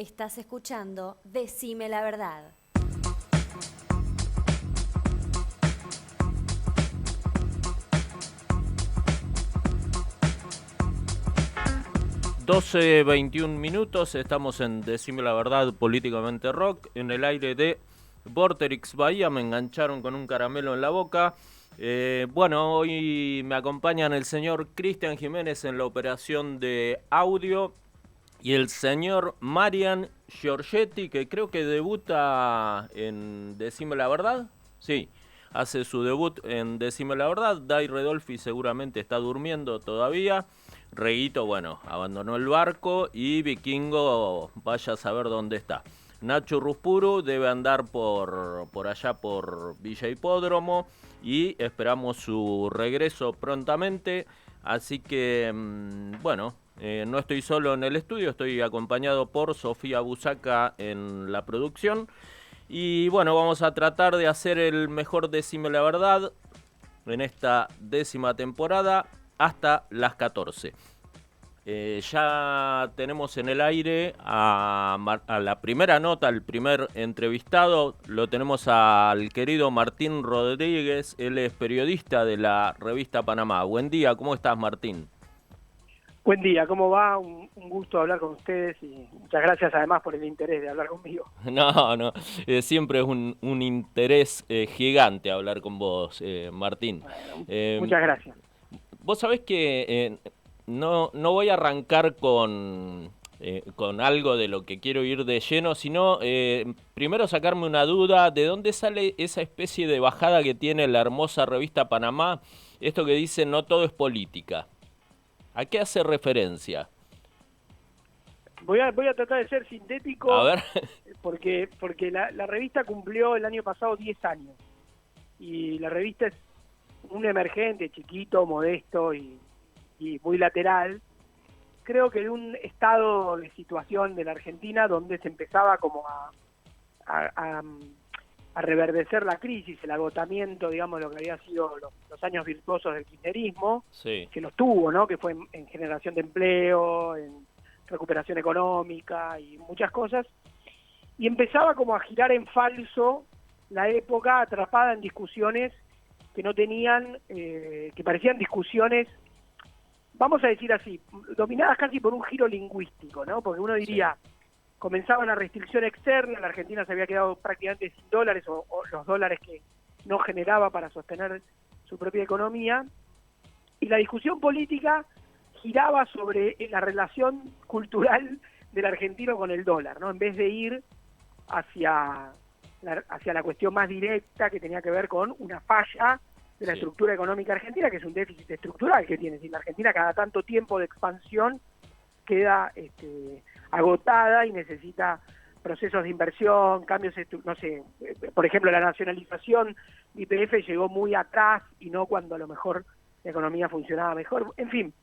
Estás escuchando Decime la Verdad. Doce 21 minutos, estamos en Decime la Verdad, políticamente rock, en el aire de Vorterix Bahía. Me engancharon con un caramelo en la boca. Bueno, hoy me acompañan el señor Cristian Jiménez en la operación de audio y el señor Marian Giorgetti, que creo que debuta en Decime la Verdad. Sí, hace su debut en Decime la Verdad. Dai Redolfi seguramente está durmiendo todavía. Reguito, bueno, abandonó el barco y Vikingo, vaya a saber dónde está. Nacho Ruspuru debe andar por allá por Villa Hipódromo y esperamos su regreso prontamente. Así que, bueno, no estoy solo en el estudio, estoy acompañado por Sofía Busaca en la producción. Y bueno, vamos a tratar de hacer el mejor Decime la Verdad en esta 10ª temporada hasta las 14. Ya tenemos en el aire a la primera nota, al primer entrevistado. Lo tenemos al querido Martín Rodríguez, él es periodista de la revista Panamá. Buen día, ¿cómo estás, Martín? Buen día, ¿cómo va? Un gusto hablar con ustedes y muchas gracias además por el interés de hablar conmigo. No, siempre es un interés gigante hablar con vos, Martín. Bueno, Eh, muchas gracias. Vos sabés que no voy a arrancar con algo de lo que quiero ir de lleno, sino primero sacarme una duda, ¿de dónde sale esa especie de bajada que tiene la hermosa revista Panamá? Esto que dice no todo es política. ¿A qué hace referencia? Voy a tratar de ser A sintético ver. porque la revista cumplió el año pasado 10 años y la revista es un emergente, chiquito, modesto y muy lateral. Creo que de un estado de situación de la Argentina donde se empezaba como a reverdecer la crisis, el agotamiento, digamos, de lo que había sido los años virtuosos del kirchnerismo, Sí. que los tuvo, ¿no? Que fue en generación de empleo, en recuperación económica y muchas cosas, y empezaba como a girar en falso la época, atrapada en discusiones que no tenían, que parecían discusiones, vamos a decir así, dominadas casi por un giro lingüístico, ¿no? Porque uno diría, sí, comenzaba la restricción externa, la Argentina se había quedado prácticamente sin dólares o los dólares que no generaba para sostener su propia economía, y la discusión política giraba sobre la relación cultural del argentino con el dólar, ¿no? En vez de ir hacia la cuestión más directa que tenía que ver con una falla de la estructura económica argentina, que es un déficit estructural que tiene. Si la Argentina cada tanto tiempo de expansión queda agotada y necesita procesos de inversión, cambios, no sé, por ejemplo, la nacionalización de YPF llegó muy atrás y no cuando a lo mejor la economía funcionaba mejor. En fin,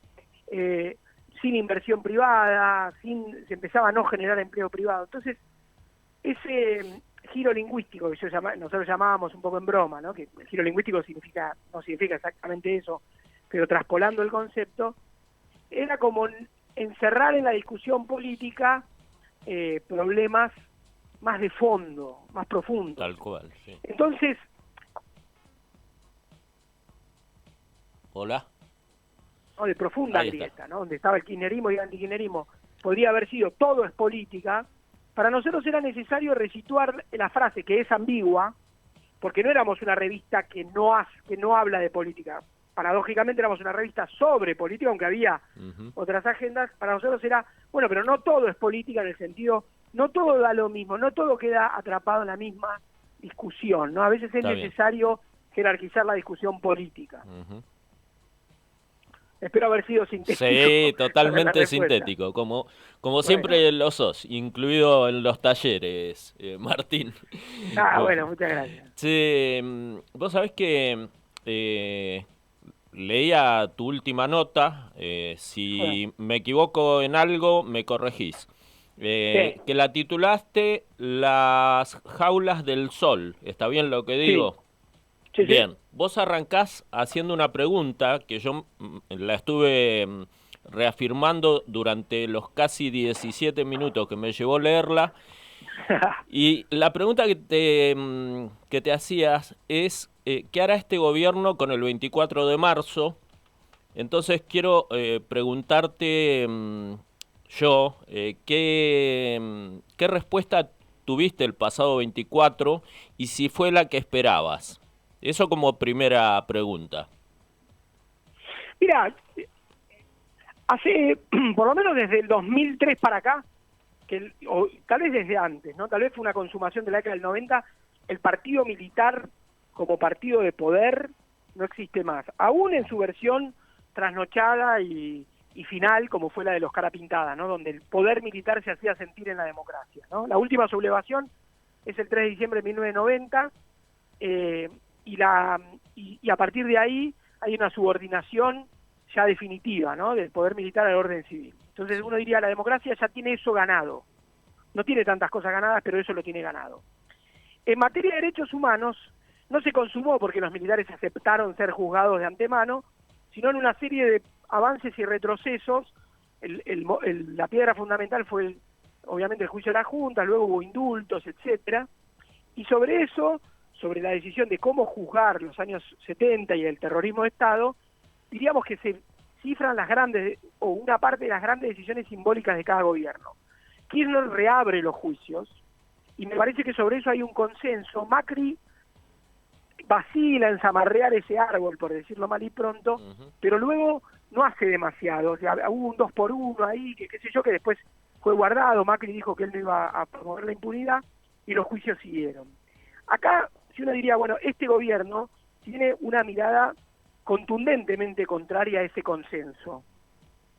sin inversión privada, se empezaba a no generar empleo privado. Entonces, ese giro lingüístico que nosotros llamábamos un poco en broma, ¿no? Que el giro lingüístico no significa exactamente eso, pero traspolando el concepto, era como encerrar en la discusión política problemas más de fondo, más profundos. Tal cual, sí. Entonces... Hola. ¿no? De profunda grieta, ¿no? Donde estaba el kirchnerismo y el antikirchnerismo, podría haber sido todo es política. Para nosotros era necesario resituar la frase, que es ambigua, porque no éramos una revista que no habla de política. Paradójicamente éramos una revista sobre política, aunque había otras agendas. Para nosotros era, bueno, pero no todo es política en el sentido, no todo da lo mismo, no todo queda atrapado en la misma discusión, ¿no? A veces es necesario jerarquizar la discusión política. Espero haber sido sintético. Sí, totalmente sintético, como bueno, siempre lo sos, incluido en los talleres, Martín. Bueno, muchas gracias. Sí, vos sabés que leía tu última nota, si me equivoco en algo, me corregís. Sí. Que la titulaste Las jaulas del sol, ¿está bien lo que digo? Sí. Sí, bien, sí. vos arrancás haciendo una pregunta que yo la estuve reafirmando durante los casi 17 minutos que me llevó leerla. Y la pregunta que te hacías es, ¿qué hará este gobierno con el 24 de marzo? Entonces quiero preguntarte ¿qué respuesta tuviste el pasado 24 y si fue la que esperabas? Eso como primera pregunta. Mira, hace por lo menos desde el 2003 para acá, o tal vez desde antes, ¿no? Tal vez fue una consumación de la década del 90, el partido militar como partido de poder no existe más. Aún en su versión trasnochada y final, como fue la de los cara pintada, ¿no? Donde el poder militar se hacía sentir en la democracia, ¿no? La última sublevación es el 3 de diciembre de 1990, y a partir de ahí hay una subordinación ya definitiva, ¿no? Del poder militar al orden civil. Entonces uno diría, la democracia ya tiene eso ganado. No tiene tantas cosas ganadas, pero eso lo tiene ganado. En materia de derechos humanos, no se consumó porque los militares aceptaron ser juzgados de antemano, sino en una serie de avances y retrocesos. La piedra fundamental fue, obviamente, el juicio de la Junta, luego hubo indultos, etcétera. Y sobre eso, sobre la decisión de cómo juzgar los años 70 y el terrorismo de Estado, diríamos que se cifran las grandes, o una parte de las grandes decisiones simbólicas de cada gobierno. Kirchner reabre los juicios, y me parece que sobre eso hay un consenso. Macri vacila en zamarrear ese árbol, por decirlo mal y pronto, pero luego no hace demasiado. O sea, hubo un 2x1 ahí, que qué sé yo, que después fue guardado. Macri dijo que él no iba a promover la impunidad, y los juicios siguieron. Acá, si uno diría, bueno, este gobierno tiene una mirada contundentemente contraria a ese consenso.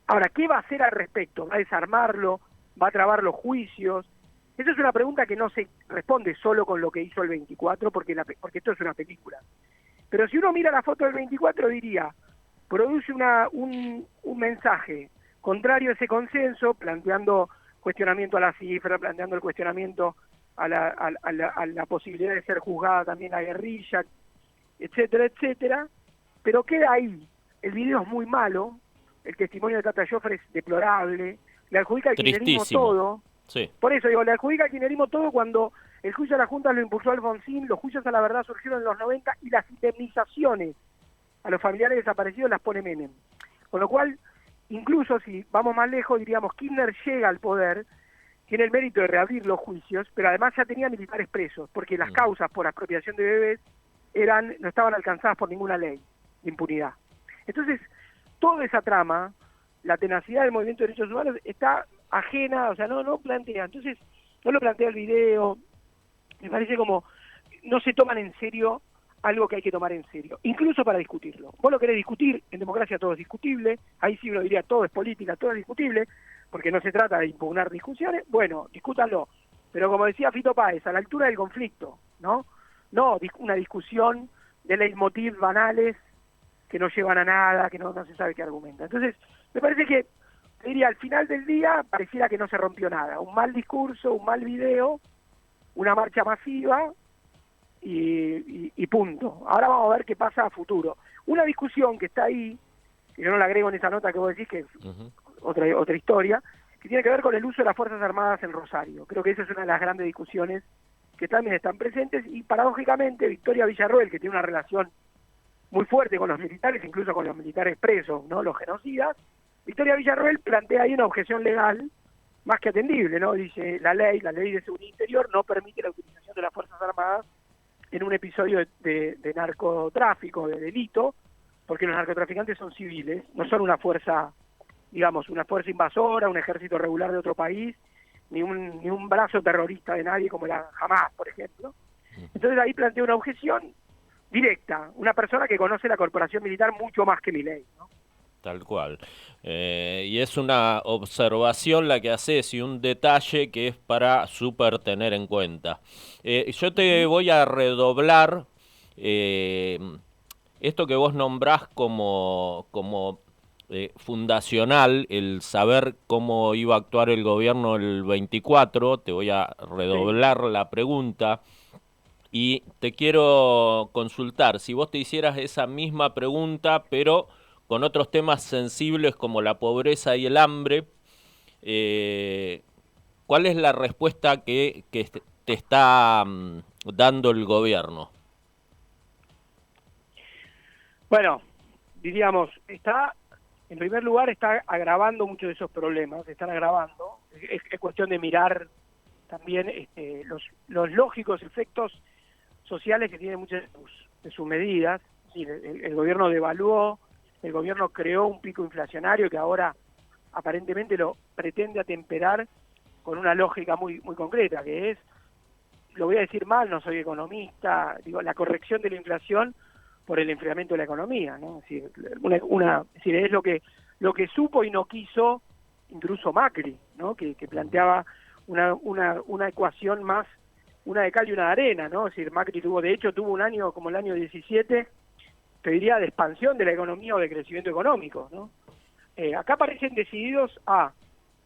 Ahora, ¿qué va a hacer al respecto? ¿Va a desarmarlo? ¿Va a trabar los juicios? Esa es una pregunta que no se responde solo con lo que hizo el 24, porque esto es una película. Pero si uno mira la foto del 24, diría, produce un mensaje contrario a ese consenso, planteando cuestionamiento a la cifra, planteando el cuestionamiento a la posibilidad de ser juzgada también la guerrilla, etcétera, etcétera. Pero queda ahí. El video es muy malo, el testimonio de Tata Joffre es deplorable, le adjudica al kirchnerismo todo. Sí. Por eso digo, le adjudica al kirchnerismo todo cuando el juicio a la Junta lo impulsó Alfonsín, los juicios a la verdad surgieron en los 90 y las indemnizaciones a los familiares desaparecidos las pone Menem. Con lo cual, incluso si vamos más lejos, diríamos, Kirchner llega al poder, tiene el mérito de reabrir los juicios, pero además ya tenía militares presos, porque las causas por expropiación de bebés no estaban alcanzadas por ninguna ley de impunidad. Entonces, toda esa trama, la tenacidad del movimiento de derechos humanos está ajena, o sea, no plantea. Entonces, no lo plantea el video, me parece como no se toman en serio algo que hay que tomar en serio, incluso para discutirlo. Vos lo querés discutir, en democracia todo es discutible, ahí sí uno diría todo es política, todo es discutible, porque no se trata de impugnar discusiones, bueno, discútanlo, pero como decía Fito Páez, a la altura del conflicto, ¿no? No una discusión de leitmotiv banales que no llevan a nada, que no se sabe qué argumenta. Entonces, me parece que, te diría, al final del día pareciera que no se rompió nada. Un mal discurso, un mal video, una marcha masiva y punto. Ahora vamos a ver qué pasa a futuro. Una discusión que está ahí, que yo no la agrego en esa nota que vos decís, que es otra historia, que tiene que ver con el uso de las Fuerzas Armadas en Rosario. Creo que esa es una de las grandes discusiones que también están presentes, y paradójicamente Victoria Villarroel, que tiene una relación muy fuerte con los militares, incluso con los militares presos, ¿no? Los genocidas, Victoria Villarroel plantea ahí una objeción legal más que atendible, ¿no? Dice, la ley de seguridad interior no permite la utilización de las Fuerzas Armadas en un episodio de narcotráfico, de delito, porque los narcotraficantes son civiles, no son una fuerza, digamos, una fuerza invasora, un ejército regular de otro país, ni un brazo terrorista de nadie como la Hamas, por ejemplo. Entonces ahí plantea una objeción directa, una persona que conoce la corporación militar mucho más que Milei, ¿no? Tal cual. Y es una observación la que haces y un detalle que es para súper tener en cuenta. Yo te voy a redoblar esto que vos nombrás como fundacional, el saber cómo iba a actuar el gobierno el 24. Te voy a redoblar la pregunta. Y te quiero consultar, si vos te hicieras esa misma pregunta, pero con otros temas sensibles como la pobreza y el hambre. ¿Cuál es la respuesta que te está dando el gobierno? Bueno, diríamos, en primer lugar, está agravando muchos de esos problemas, se están agravando. Es cuestión de mirar también los lógicos efectos sociales que tienen muchas de sus medidas. Es decir, el gobierno devaluó, el gobierno creó un pico inflacionario que ahora aparentemente lo pretende atemperar con una lógica muy concreta, que es, lo voy a decir mal, no soy economista, digo, la corrección de la inflación por el enfriamiento de la economía, ¿no? Es decir, es decir, es lo que supo y no quiso incluso Macri, ¿no? Que planteaba una ecuación más, una de cal y una de arena, ¿no? Es decir, Macri tuvo un año como el año 17, te diría, de expansión de la economía o de crecimiento económico, ¿no? Acá parecen decididos a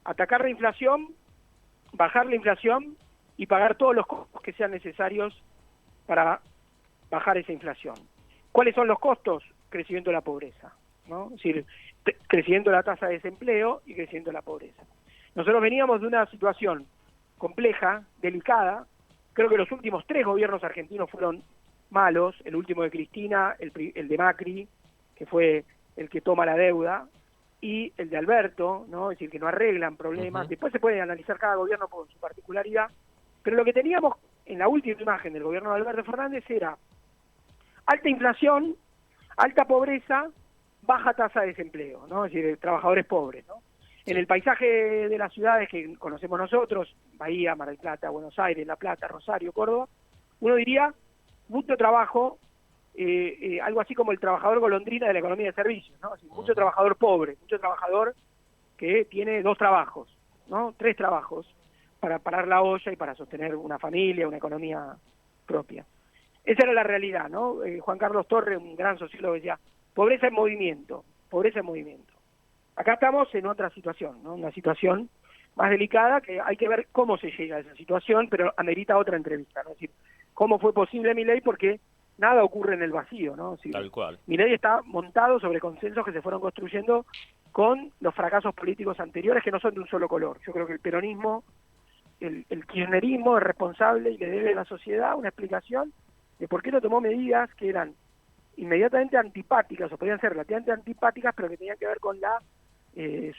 atacar la inflación, bajar la inflación y pagar todos los costos que sean necesarios para bajar esa inflación. ¿Cuáles son los costos? Crecimiento de la pobreza, ¿no? Es decir, crecimiento de la tasa de desempleo y crecimiento de la pobreza. Nosotros veníamos de una situación compleja, delicada. Creo que los últimos 3 gobiernos argentinos fueron malos, el último de Cristina, el de Macri, que fue el que toma la deuda, y el de Alberto, ¿no? Es decir, que no arreglan problemas. Después se puede analizar cada gobierno por su particularidad, pero lo que teníamos en la última imagen del gobierno de Alberto Fernández era alta inflación, alta pobreza, baja tasa de desempleo, ¿no? Es decir, trabajadores pobres, ¿no? En el paisaje de las ciudades que conocemos nosotros, Bahía, Mar del Plata, Buenos Aires, La Plata, Rosario, Córdoba, uno diría mucho trabajo, algo así como el trabajador golondrina de la economía de servicios, ¿no? Así, mucho trabajador pobre, mucho trabajador que tiene 2 trabajos, ¿no? 3 trabajos para parar la olla y para sostener una familia, una economía propia. Esa era la realidad, ¿no? Juan Carlos Torres, un gran sociólogo, decía, pobreza en movimiento, pobreza en movimiento. Acá estamos en otra situación, ¿no? Una situación más delicada que hay que ver cómo se llega a esa situación, pero amerita otra entrevista, ¿no? Es decir, cómo fue posible Milei, porque nada ocurre en el vacío, ¿no? Es decir, Tal cual. Milei está montado sobre consensos que se fueron construyendo con los fracasos políticos anteriores que no son de un solo color. Yo creo que el peronismo, el kirchnerismo es responsable y le debe a la sociedad una explicación de por qué no tomó medidas que eran inmediatamente antipáticas, o podían ser relativamente antipáticas, pero que tenían que ver con la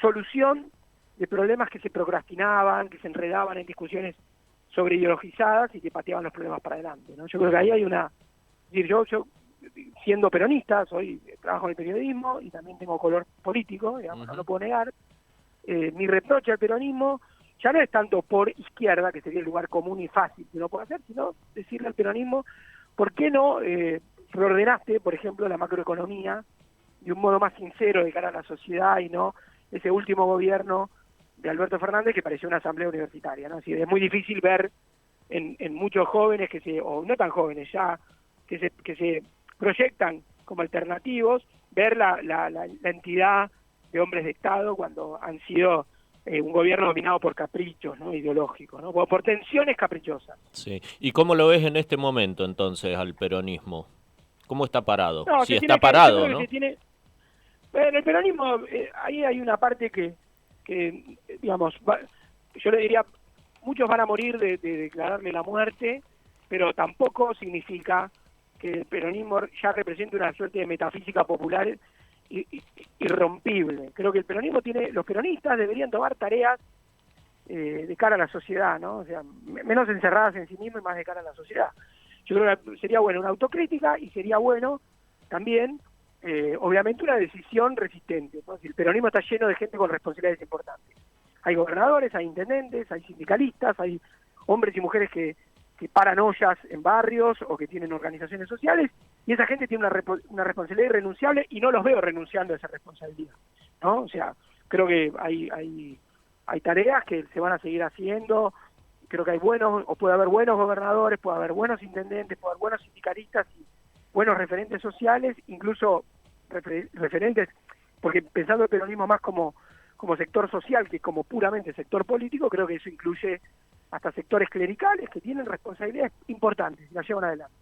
solución de problemas que se procrastinaban, que se enredaban en discusiones sobre ideologizadas y que pateaban los problemas para adelante, ¿no? Yo creo que ahí hay una... Es decir, yo siendo peronista, trabajo en el periodismo y también tengo color político, digamos, no lo puedo negar. Mi reproche al peronismo ya no es tanto por izquierda, que sería el lugar común y fácil que uno puede hacer, sino decirle al peronismo, ¿por qué no reordenaste, por ejemplo, la macroeconomía de un modo más sincero de cara a la sociedad y no ese último gobierno de Alberto Fernández que pareció una asamblea universitaria, ¿no? Así, es muy difícil ver en muchos jóvenes o no tan jóvenes ya, que se proyectan como alternativos, ver la entidad de hombres de Estado cuando han sido un gobierno dominado por caprichos, ¿no? Ideológicos, ¿no? Por tensiones caprichosas. Sí. ¿Y cómo lo ves en este momento entonces al peronismo? ¿Cómo está parado? No, si está parado, ¿no? Bueno, el peronismo, ahí hay una parte que digamos, yo le diría, muchos van a morir de declararle la muerte, pero tampoco significa que el peronismo ya represente una suerte de metafísica popular irrompible. Creo que los peronistas deberían tomar tareas de cara a la sociedad, ¿no? O sea, menos encerradas en sí mismos y más de cara a la sociedad. Yo creo que sería bueno una autocrítica y sería bueno también, obviamente, una decisión resistente, ¿no? Si el peronismo está lleno de gente con responsabilidades importantes. Hay gobernadores, hay intendentes, hay sindicalistas, hay hombres y mujeres que paran ollas en barrios o que tienen organizaciones sociales, y esa gente tiene una responsabilidad irrenunciable y no los veo renunciando a esa responsabilidad, ¿no? O sea, creo que hay tareas que se van a seguir haciendo. Creo que puede haber buenos gobernadores, puede haber buenos intendentes, puede haber buenos sindicalistas y buenos referentes sociales, incluso referentes, porque pensando el peronismo más como sector social que como puramente sector político, creo que eso incluye hasta sectores clericales que tienen responsabilidades importantes y las llevan adelante.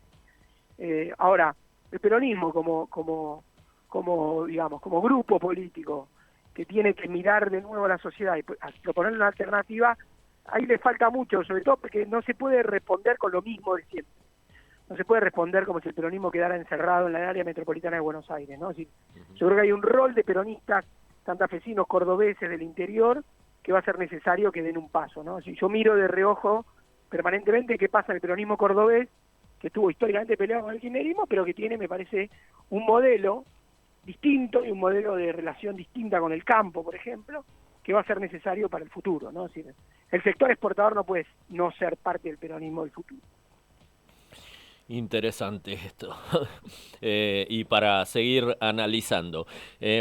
Ahora, el peronismo como digamos, como grupo político que tiene que mirar de nuevo a la sociedad y proponer una alternativa, ahí le falta mucho, sobre todo porque no se puede responder con lo mismo de siempre. No se puede responder como si el peronismo quedara encerrado en la área metropolitana de Buenos Aires, ¿no? Es decir, yo creo que hay un rol de peronistas santafesinos, cordobeses del interior, que va a ser necesario que den un paso, ¿no? Si yo miro de reojo permanentemente qué pasa en el peronismo cordobés, que estuvo históricamente peleado con el kirchnerismo, pero que tiene, me parece, un modelo distinto y un modelo de relación distinta con el campo, por ejemplo, que va a ser necesario para el futuro, ¿no? Es decir, el sector exportador no puede no ser parte del peronismo del futuro. Interesante esto. Y para seguir analizando.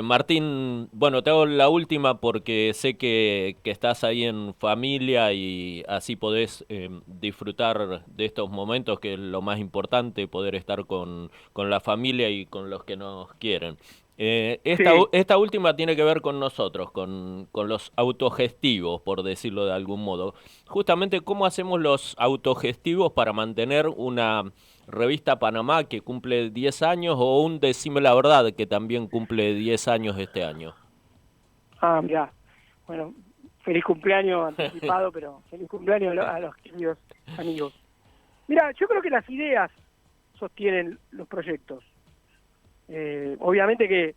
Martín, bueno, te hago la última porque sé que estás ahí en familia y así podés disfrutar de estos momentos, que es lo más importante, poder estar con la familia y con los que nos quieren. Esta última tiene que ver con nosotros, con los autogestivos, por decirlo de algún modo. Justamente, ¿cómo hacemos los autogestivos para mantener una revista Panamá que cumple 10 años o un Decime la Verdad que también cumple 10 años este año? Mirá, bueno, feliz cumpleaños anticipado, pero feliz cumpleaños a los queridos amigos. Mira, yo creo que las ideas sostienen los proyectos. Obviamente que,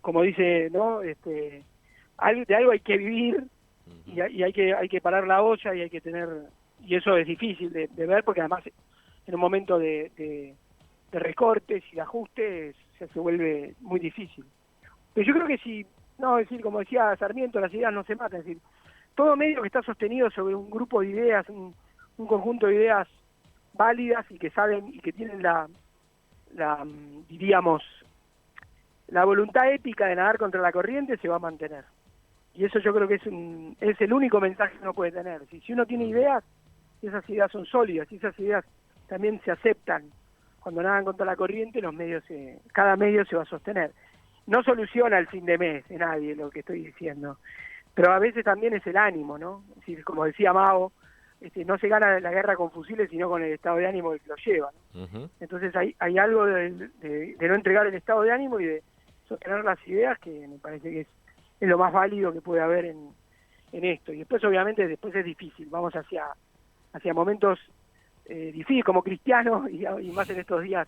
como dice, ¿no? De algo hay que vivir y hay que parar la olla y hay que tener, y eso es difícil de ver porque además en un momento de recortes y de ajustes se vuelve muy difícil. Pero yo creo que si, no, es decir, como decía Sarmiento, las ideas no se matan, es decir, todo medio que está sostenido sobre un grupo de ideas, un conjunto de ideas válidas y que saben y que tienen diríamos, la voluntad ética de nadar contra la corriente, se va a mantener. Y eso yo creo que es el único mensaje que uno puede tener. Si uno tiene ideas, y esas ideas son sólidas, y esas ideas también se aceptan cuando nadan contra la corriente, cada medio se va a sostener. No soluciona el fin de mes de nadie lo que estoy diciendo, pero a veces también es el ánimo, ¿no? Es decir, como decía Mao, no se gana la guerra con fusiles, sino con el estado de ánimo del que lo lleva, ¿no? Uh-huh. Entonces hay algo de no entregar el estado de ánimo y de sostener las ideas que me parece que es lo más válido que puede haber en esto. Y después, obviamente, es difícil. Vamos hacia momentos difíciles como cristianos y más en estos días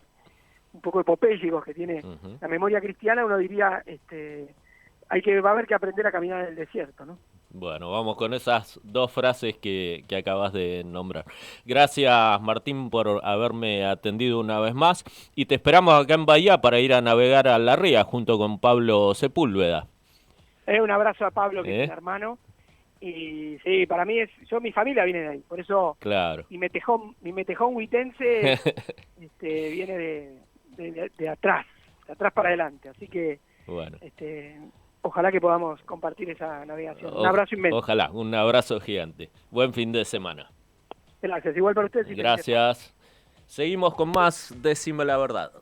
un poco epopélicos que tiene la memoria cristiana. Uno diría, va a haber que aprender a caminar en el desierto, ¿no? Bueno, vamos con esas dos frases que acabas de nombrar. Gracias, Martín, por haberme atendido una vez más y te esperamos acá en Bahía para ir a navegar a la ría junto con Pablo Sepúlveda. Un abrazo a Pablo, que es mi hermano, y sí, para mí mi familia viene de ahí, por eso claro. mi metejón huitense viene de atrás para adelante, así que bueno. Ojalá que podamos compartir esa navegación. Un abrazo inmenso. Ojalá, un abrazo gigante. Buen fin de semana. Gracias, igual para ustedes. Gracias. Seguimos con más Decime la Verdad.